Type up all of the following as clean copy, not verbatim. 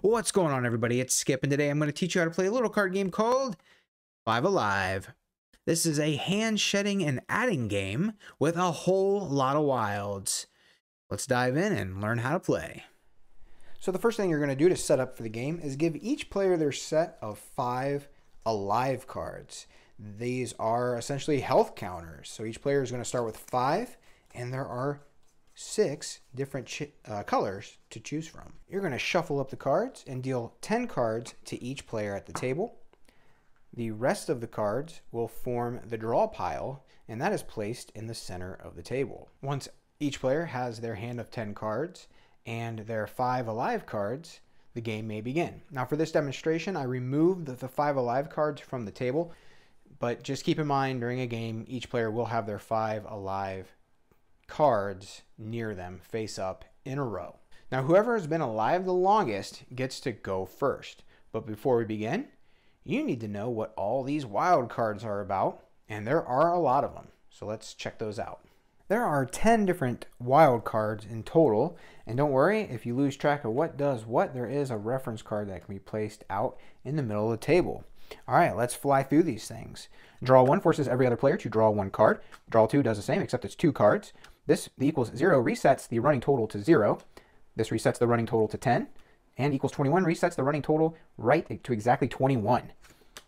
What's going on, everybody? It's Skip, and today I'm going to teach you how to play a little card game called Five Alive. This is a hand shedding and adding game with a whole lot of wilds. Let's dive in and learn how to play. So the first thing you're going to do to set up for the game is give each player their set of 5 alive cards. These are essentially health counters. So each player is going to start with 5, and there are 6 different colors to choose from. You're going to shuffle up the cards and deal 10 cards to each player at the table. The rest of the cards will form the draw pile, and that is placed in the center of the table. Once each player has their hand of 10 cards and their 5 alive cards, the game may begin. Now for this demonstration, I removed the 5 alive cards from the table, but just keep in mind during a game, each player will have their 5 alive cards near them face up in a row. Now whoever has been alive the longest gets to go first. But before we begin, you need to know what all these wild cards are about, and there are a lot of them. So let's check those out. There are 10 different wild cards in total, and don't worry if you lose track of what does what, there is a reference card that can be placed out in the middle of the table. All right, let's fly through these things. Draw 1 forces every other player to draw 1 card. Draw 2 does the same, except it's 2 cards. This, the equals 0, resets the running total to 0. This resets the running total to 10. And equals 21 resets the running total right to exactly 21.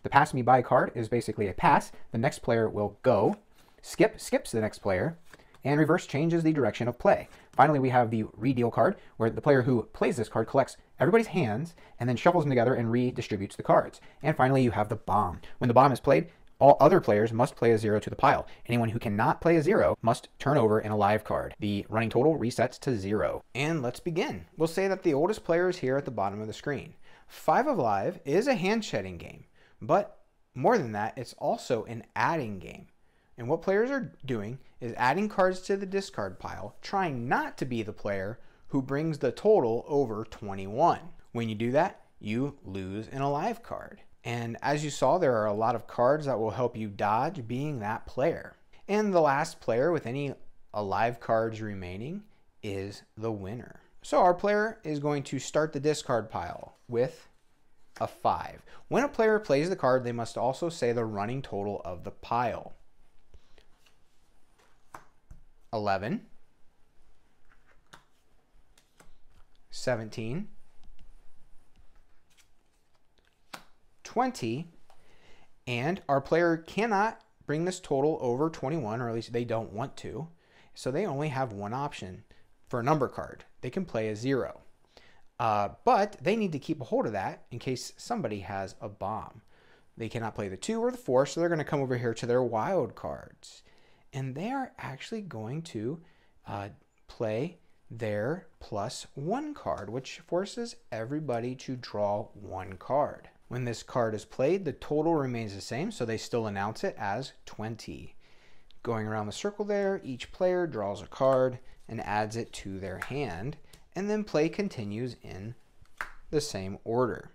The pass me by card is basically a pass. The next player will go. Skip skips the next player. And reverse changes the direction of play. Finally, we have the redeal card, where the player who plays this card collects everybody's hands and then shuffles them together and redistributes the cards. And finally, you have the bomb. When the bomb is played, all other players must play a 0 to the pile. Anyone who cannot play a 0 must turn over an alive card. The running total resets to 0. And let's begin. We'll say that the oldest player is here at the bottom of the screen. 5 Alive is a hand shedding game, but more than that, it's also an adding game. And what players are doing is adding cards to the discard pile, trying not to be the player who brings the total over 21. When you do that, you lose an alive card. And as you saw, there are a lot of cards that will help you dodge being that player. And the last player with any alive cards remaining is the winner. So our player is going to start the discard pile with a 5. When a player plays the card, they must also say the running total of the pile. 11, 17, 20, and our player cannot bring this total over 21, or at least they don't want to, so they only have one option for a number card. They can play a 0, but they need to keep a hold of that in case somebody has a bomb. They cannot play the 2 or the 4, so they're going to come over here to their wild cards, and they are actually going to play their +1 card, which forces everybody to draw 1 card. When this card is played, the total remains the same, so they still announce it as 20. Going around the circle there, each player draws a card and adds it to their hand, and then play continues in the same order.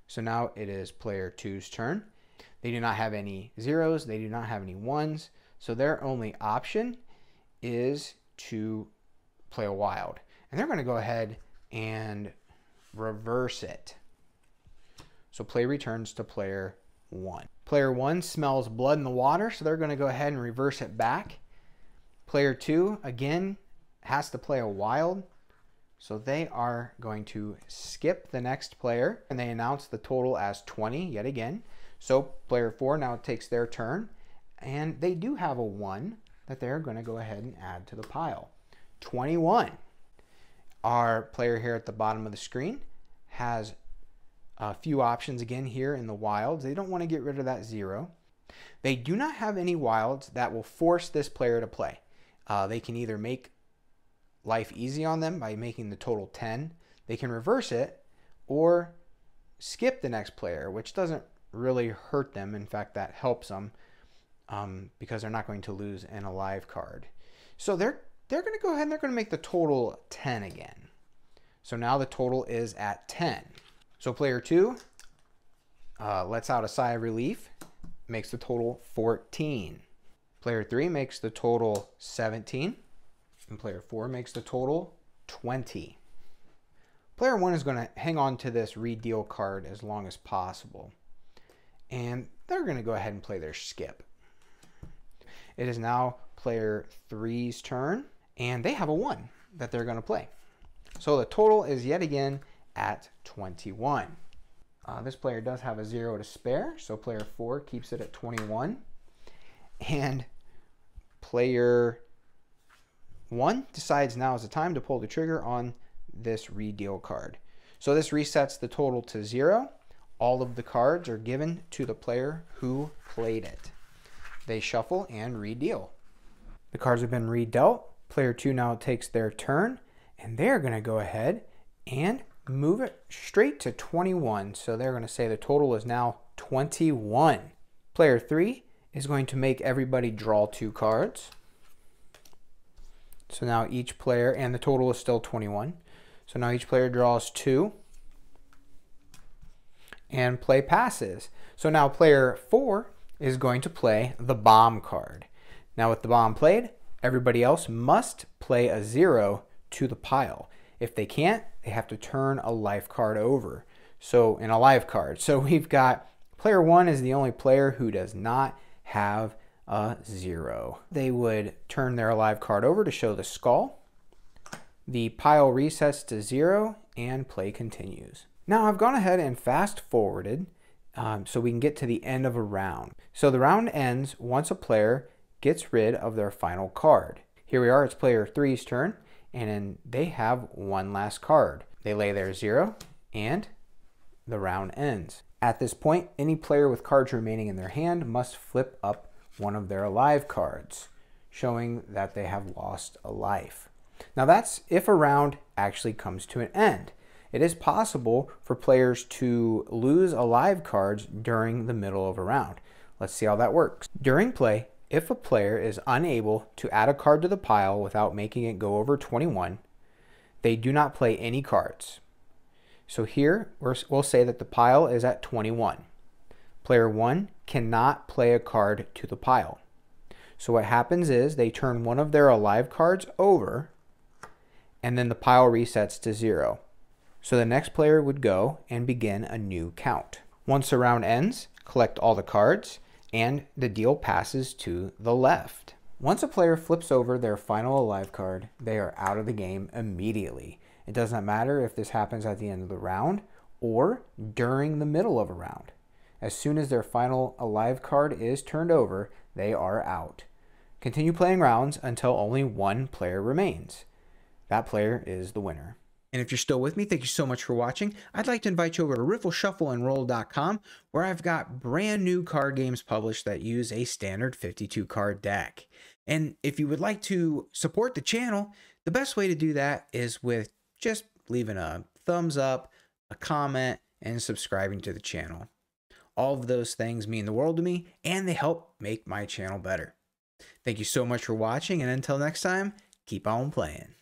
So now it is player 2's turn. They do not have any 0s, they do not have any 1s, so their only option is to play a wild. And they're going to go ahead and reverse it. So play returns to player 1. Player 1 smells blood in the water, so they're going to go ahead and reverse it back. Player 2, again, has to play a wild, so they are going to skip the next player, and they announce the total as 20 yet again. So player 4 now takes their turn, and they do have a 1 that they're going to go ahead and add to the pile. 21. Our player here at the bottom of the screen has a few options again here in the wilds. They don't want to get rid of that 0. They do not have any wilds that will force this player to play. They can either make life easy on them by making the total 10. They can reverse it or skip the next player, which doesn't really hurt them. In fact, that helps them because they're not going to lose an alive card. So they're going to go ahead and they're going to make the total 10 again. So now the total is at 10. So player 2 lets out a sigh of relief, makes the total 14. Player 3 makes the total 17. And player 4 makes the total 20. Player 1 is going to hang on to this redeal card as long as possible. And they're going to go ahead and play their skip. It is now player 3's turn, and they have a 1 that they're going to play. So the total is yet again at 21. This player does have a 0 to spare, so player 4 keeps it at 21. And player 1 decides now is the time to pull the trigger on this redeal card. So this resets the total to 0. All of the cards are given to the player who played it. They shuffle and redeal. The cards have been redealt. Player 2 now takes their turn, and they're going to go ahead and move it straight to 21. So they're going to say the total is now 21. Player 3 is going to make everybody draw 2 cards. So now each player, and the total is still 21. So now each player draws 2 and play passes. So now player 4 is going to play the bomb card. Now with the bomb played, everybody else must play a 0 to the pile. If they can't, they have to turn a life card over. So in a life card. So we've got player 1 is the only player who does not have a 0. They would turn their alive card over to show the skull. The pile resets to 0 and play continues. Now I've gone ahead and fast forwarded so we can get to the end of a round. So the round ends once a player gets rid of their final card. Here we are, it's player 3's turn, and then they have one last card. They lay their 0 and the round ends. At this point, any player with cards remaining in their hand must flip up one of their alive cards, showing that they have lost a life. Now that's if a round actually comes to an end. It is possible for players to lose alive cards during the middle of a round. Let's see how that works. During play, if a player is unable to add a card to the pile without making it go over 21, they do not play any cards. So here we'll say that the pile is at 21. Player 1 cannot play a card to the pile. So what happens is they turn one of their alive cards over, and then the pile resets to 0. So the next player would go and begin a new count. Once the round ends, collect all the cards, and the deal passes to the left. Once a player flips over their final alive card, they are out of the game immediately. It does not matter if this happens at the end of the round or during the middle of a round. As soon as their final alive card is turned over, they are out. Continue playing rounds until only one player remains. That player is the winner. And if you're still with me, thank you so much for watching. I'd like to invite you over to riffleshuffleandroll.com, where I've got brand new card games published that use a standard 52 card deck. And if you would like to support the channel, the best way to do that is with just leaving a thumbs up, a comment, and subscribing to the channel. All of those things mean the world to me, and they help make my channel better. Thank you so much for watching, and until next time, keep on playing.